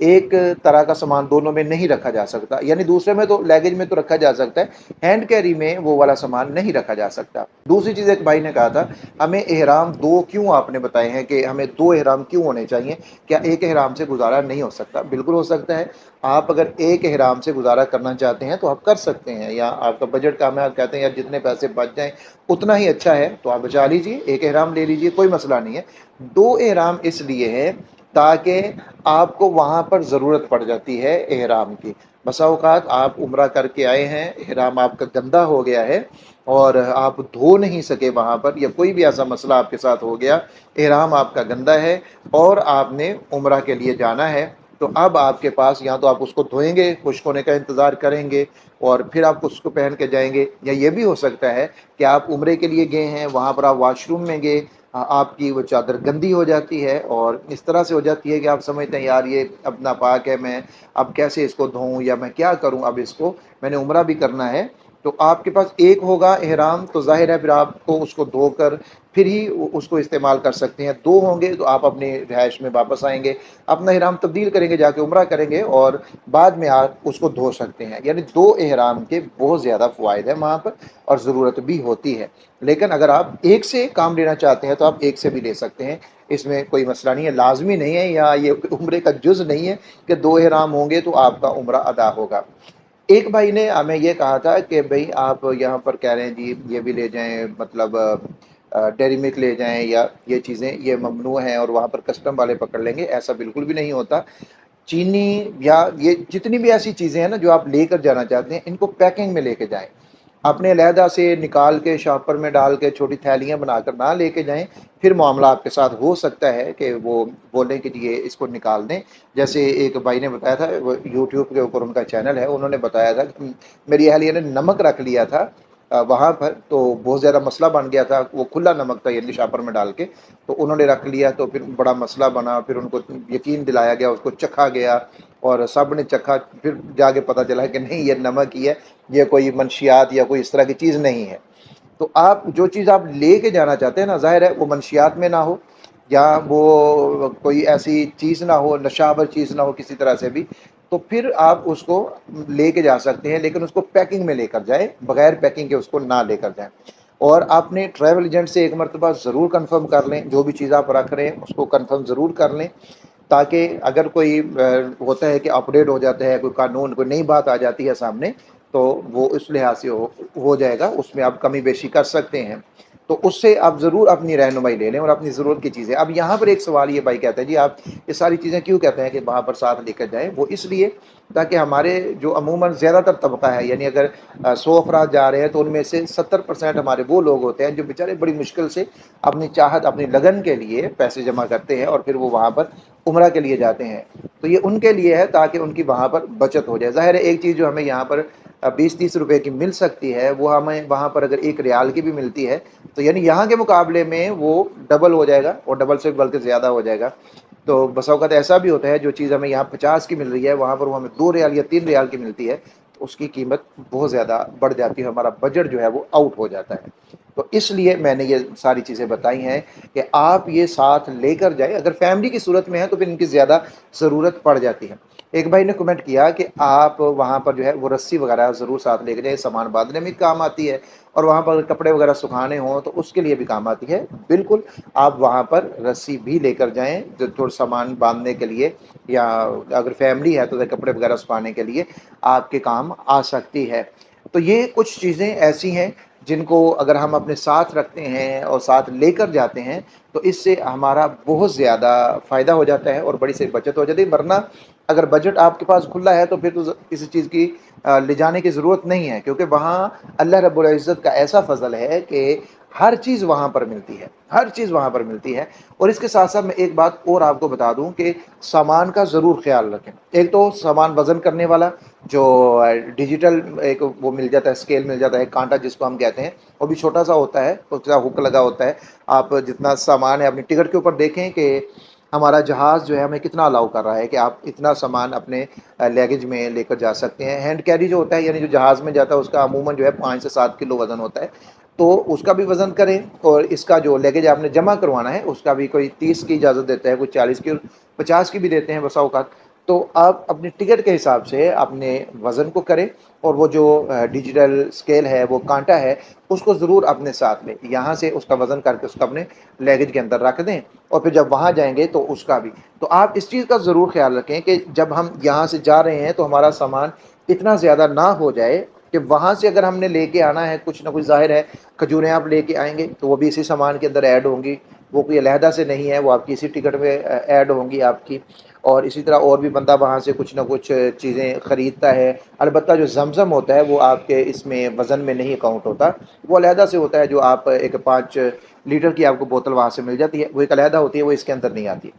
ایک طرح کا سامان دونوں میں نہیں رکھا جا سکتا، یعنی دوسرے میں تو لیگیج میں تو رکھا جا سکتا ہے، ہینڈ کیری میں وہ والا سامان نہیں رکھا جا سکتا۔ دوسری چیز ایک بھائی نے کہا تھا ہمیں احرام دو کیوں آپ نے بتائے ہیں کہ ہمیں دو احرام کیوں ہونے چاہیے، کیا ایک احرام سے گزارا نہیں ہو سکتا؟ بالکل ہو سکتا ہے۔ آپ اگر ایک احرام سے گزارا کرنا چاہتے ہیں تو آپ کر سکتے ہیں، یا آپ کا بجٹ کم ہے، آپ کہتے ہیں یار جتنے پیسے بچ جائیں اتنا ہی اچھا ہے تو آپ بچا لیجیے، ایک احرام لے لیجیے، کوئی مسئلہ نہیں ہے۔ دو احرام اس لیے ہے تاکہ آپ کو وہاں پر ضرورت پڑ جاتی ہے احرام کی۔ بسا اوقات آپ عمرہ کر کے آئے ہیں، احرام آپ کا گندا ہو گیا ہے اور آپ دھو نہیں سکے وہاں پر، یا کوئی بھی ایسا مسئلہ آپ کے ساتھ ہو گیا، احرام آپ کا گندا ہے اور آپ نے عمرہ کے لیے جانا ہے، تو اب آپ کے پاس یا تو آپ اس کو دھوئیں گے، خشک ہونے کا انتظار کریں گے اور پھر آپ اس کو پہن کے جائیں گے، یا یہ بھی ہو سکتا ہے کہ آپ عمرے کے لیے گئے ہیں، وہاں پر آپ واش روم میں گئے، آپ کی وہ چادر گندی ہو جاتی ہے اور اس طرح سے ہو جاتی ہے کہ آپ سمجھتے ہیں یار یہ اب ناپاک ہے، میں اب کیسے اس کو دھوؤں یا میں کیا کروں، اب اس کو میں نے عمرہ بھی کرنا ہے۔ تو آپ کے پاس ایک ہوگا احرام تو ظاہر ہے پھر آپ کو اس کو دھو کر پھر ہی اس کو استعمال کر سکتے ہیں۔ دو ہوں گے تو آپ اپنی رہائش میں واپس آئیں گے، اپنا احرام تبدیل کریں گے، جا کے عمرہ کریں گے اور بعد میں آپ اس کو دھو سکتے ہیں۔ یعنی دو احرام کے بہت زیادہ فوائد ہیں وہاں پر اور ضرورت بھی ہوتی ہے، لیکن اگر آپ ایک سے کام لینا چاہتے ہیں تو آپ ایک سے بھی لے سکتے ہیں، اس میں کوئی مسئلہ نہیں ہے، لازمی نہیں ہے یا یہ عمرے کا جز نہیں ہے کہ دو احرام ہوں گے تو آپ کا عمرہ ادا ہوگا۔ ایک بھائی نے ہمیں یہ کہا تھا کہ بھئی آپ یہاں پر کہہ رہے ہیں جی یہ بھی لے جائیں، مطلب ڈیری ملک لے جائیں یا یہ چیزیں یہ ممنوع ہیں اور وہاں پر کسٹم والے پکڑ لیں گے، ایسا بالکل بھی نہیں ہوتا۔ چینی یا یہ جتنی بھی ایسی چیزیں ہیں نا جو آپ لے کر جانا چاہتے ہیں، ان کو پیکنگ میں لے کے جائیں، اپنے علیحدہ سے نکال کے شاپر میں ڈال کے چھوٹی تھیلیاں بنا کر نہ لے کے جائیں، پھر معاملہ آپ کے ساتھ ہو سکتا ہے کہ وہ بولیں کہ یہ اس کو نکال دیں۔ جیسے ایک بھائی نے بتایا تھا، وہ یوٹیوب کے اوپر ان کا چینل ہے، انہوں نے بتایا تھا کہ میری اہلیہ نے نمک رکھ لیا تھا وہاں پر، تو بہت زیادہ مسئلہ بن گیا تھا، وہ کھلا نمک تھا یعنی شاپر میں ڈال کے، تو انہوں نے رکھ لیا تو پھر بڑا مسئلہ بنا، پھر ان کو یقین دلایا گیا، اس کو چکھا گیا اور سب نے چکھا، پھر جا کے پتہ چلا کہ نہیں یہ نمک ہی ہے، یہ کوئی منشیات یا کوئی اس طرح کی چیز نہیں ہے۔ تو آپ جو چیز آپ لے کے جانا چاہتے ہیں نا، ظاہر ہے وہ منشیات میں نہ ہو یا وہ کوئی ایسی چیز نہ ہو، نشہ چیز نہ ہو کسی طرح سے بھی، تو پھر آپ اس کو لے کے جا سکتے ہیں، لیکن اس کو پیکنگ میں لے کر جائیں، بغیر پیکنگ کے اس کو نہ لے کر جائیں۔ اور آپ نے ٹریول ایجنٹ سے ایک مرتبہ ضرور کنفرم کر لیں، جو بھی چیز آپ رکھ رہے ہیں اس کو کنفرم ضرور کر لیں، تاکہ اگر کوئی ہوتا ہے کہ اپڈیٹ ہو جاتا ہے، کوئی قانون کوئی نئی بات آ جاتی ہے سامنے، تو وہ اس لحاظ سے ہو جائے گا، اس میں آپ کمی بیشی کر سکتے ہیں، تو اس سے آپ ضرور اپنی رہنمائی لے لیں اور اپنی ضرورت کی چیزیں۔ اب یہاں پر ایک سوال یہ بھائی کہتا ہے جی آپ یہ ساری چیزیں کیوں کہتے ہیں کہ وہاں پر ساتھ لے کر جائیں؟ وہ اس لیے تاکہ ہمارے جو عموماً زیادہ تر طبقہ ہے، یعنی اگر 100 افراد جا رہے ہیں تو ان میں سے 70% ہمارے وہ لوگ ہوتے ہیں جو بیچارے بڑی مشکل سے اپنی چاہت اپنی لگن کے لیے پیسے جمع کرتے ہیں اور پھر وہ وہاں پر عمرہ کے لیے جاتے ہیں، تو یہ ان کے لیے ہے تاکہ ان کی وہاں پر بچت ہو جائے۔ ظاہر ہے ایک چیز جو ہمیں یہاں پر 20-30 روپے کی مل سکتی ہے، وہ ہمیں وہاں پر اگر 1 ریال کی بھی ملتی ہے تو یعنی یہاں کے مقابلے میں وہ ڈبل ہو جائے گا، اور ڈبل سے بلکہ زیادہ ہو جائے گا۔ تو بسا اوقات ایسا بھی ہوتا ہے جو چیز ہمیں یہاں 50 کی مل رہی ہے، وہاں پر وہ ہمیں 2 ریال یا 3 ریال کی ملتی ہے، تو اس کی قیمت بہت زیادہ بڑھ جاتی ہے، ہمارا بجٹ جو ہے وہ آؤٹ ہو جاتا ہے۔ تو اس لیے میں نے یہ ساری چیزیں بتائی ہیں کہ آپ یہ ساتھ لے کر جائیں، اگر فیملی کی صورت میں ہے تو پھر ان کی زیادہ ضرورت پڑ جاتی ہے۔ ایک بھائی نے کمنٹ کیا کہ آپ وہاں پر جو ہے وہ رسی وغیرہ ضرور ساتھ لے کے جائیں، سامان باندھنے میں کام آتی ہے، اور وہاں پر کپڑے وغیرہ سکھانے ہوں تو اس کے لیے بھی کام آتی ہے۔ بالکل آپ وہاں پر رسی بھی لے کر جائیں جو تھوڑا سامان باندھنے کے لیے، یا اگر فیملی ہے تو کپڑے وغیرہ سکھانے کے لیے آپ کے کام آ سکتی ہے۔ تو یہ کچھ چیزیں ایسی ہیں جن کو اگر ہم اپنے ساتھ رکھتے ہیں اور ساتھ لے کر جاتے ہیں تو اس سے ہمارا بہت زیادہ فائدہ ہو جاتا ہے اور بڑی سی بچت ہو جاتی ہے۔ ورنہ اگر بجٹ آپ کے پاس کھلا ہے تو پھر تو کسی چیز کی لے جانے کی ضرورت نہیں ہے، کیونکہ وہاں اللہ رب العزت کا ایسا فضل ہے کہ ہر چیز وہاں پر ملتی ہے، ہر چیز وہاں پر ملتی ہے۔ اور اس کے ساتھ ساتھ میں ایک بات اور آپ کو بتا دوں کہ سامان کا ضرور خیال رکھیں۔ ایک تو سامان وزن کرنے والا جو ڈیجیٹل ایک وہ مل جاتا ہے، اسکیل مل جاتا ہے، کانٹا جس کو ہم کہتے ہیں، وہ بھی چھوٹا سا ہوتا ہے، اس کا ہک لگا ہوتا ہے۔ آپ جتنا سامان ہے اپنی ٹکٹ کے اوپر دیکھیں کہ ہمارا جہاز جو ہے ہمیں کتنا الاؤ کر رہا ہے کہ آپ اتنا سامان اپنے لیگیج میں لے کر جا سکتے ہیں۔ ہینڈ کیری جو ہوتا ہے یعنی جو جہاز میں جاتا ہے اس کا عموماً جو ہے 5 سے 7 کلو وزن ہوتا ہے، تو اس کا بھی وزن کریں، اور اس کا جو لیگیج آپ نے جمع کروانا ہے اس کا بھی کوئی 30 کی اجازت دیتا ہے، کوئی 40 کی، 50 کی بھی دیتے ہیں بسا اوقات۔ تو آپ اپنی ٹکٹ کے حساب سے اپنے وزن کو کریں، اور وہ جو ڈیجیٹل اسکیل ہے، وہ کانٹا ہے، اس کو ضرور اپنے ساتھ لیں، یہاں سے اس کا وزن کر کے اس کو اپنے لیگیج کے اندر رکھ دیں، اور پھر جب وہاں جائیں گے تو اس کا بھی۔ تو آپ اس چیز کا ضرور خیال رکھیں کہ جب ہم یہاں سے جا رہے ہیں تو ہمارا سامان اتنا زیادہ نہ ہو جائے کہ وہاں سے اگر ہم نے لے کے آنا ہے کچھ نہ کچھ، ظاہر ہے کھجوریں آپ لے کے آئیں گے تو وہ بھی اسی سامان کے اندر ایڈ ہوں گی، وہ کوئی علیحدہ سے نہیں ہے، وہ آپ کی اسی ٹکٹ میں ایڈ ہوں گی آپ کی۔ اور اسی طرح اور بھی بندہ وہاں سے کچھ نہ کچھ چیزیں خریدتا ہے، البتہ جو زمزم ہوتا ہے وہ آپ کے اس میں وزن میں نہیں اکاؤنٹ ہوتا، وہ علیحدہ سے ہوتا ہے، جو آپ ایک 5 لیٹر کی آپ کو بوتل وہاں سے مل جاتی ہے، وہ ایک علیحدہ ہوتی ہے، وہ اس کے اندر نہیں آتی۔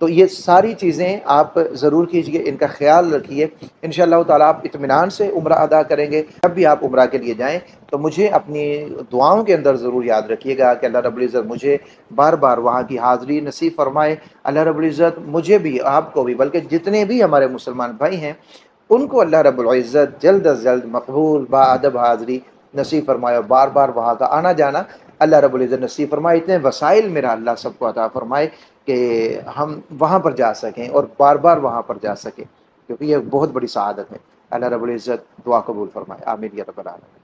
تو یہ ساری چیزیں آپ ضرور کیجئے، ان کا خیال رکھیے، انشاءاللہ تعالیٰ آپ اطمینان سے عمرہ ادا کریں گے۔ جب بھی آپ عمرہ کے لیے جائیں تو مجھے اپنی دعاؤں کے اندر ضرور یاد رکھیے گا کہ اللہ رب العزت مجھے بار بار وہاں کی حاضری نصیب فرمائے۔ اللہ رب العزت مجھے بھی، آپ کو بھی، بلکہ جتنے بھی ہمارے مسلمان بھائی ہیں ان کو اللہ رب العزت جلد از جلد مقبول با ادب حاضری نصیب فرمائے، اور بار بار وہاں کا آنا جانا اللہ رب العزت نصیب فرمائے۔ اتنے وسائل میرا اللہ سب کو عطا فرمائے کہ ہم وہاں پر جا سکیں اور بار بار وہاں پر جا سکیں، کیونکہ یہ بہت بڑی سعادت ہے۔ اللہ رب العزت دعا قبول فرمائے، آمین یا رب العالمین۔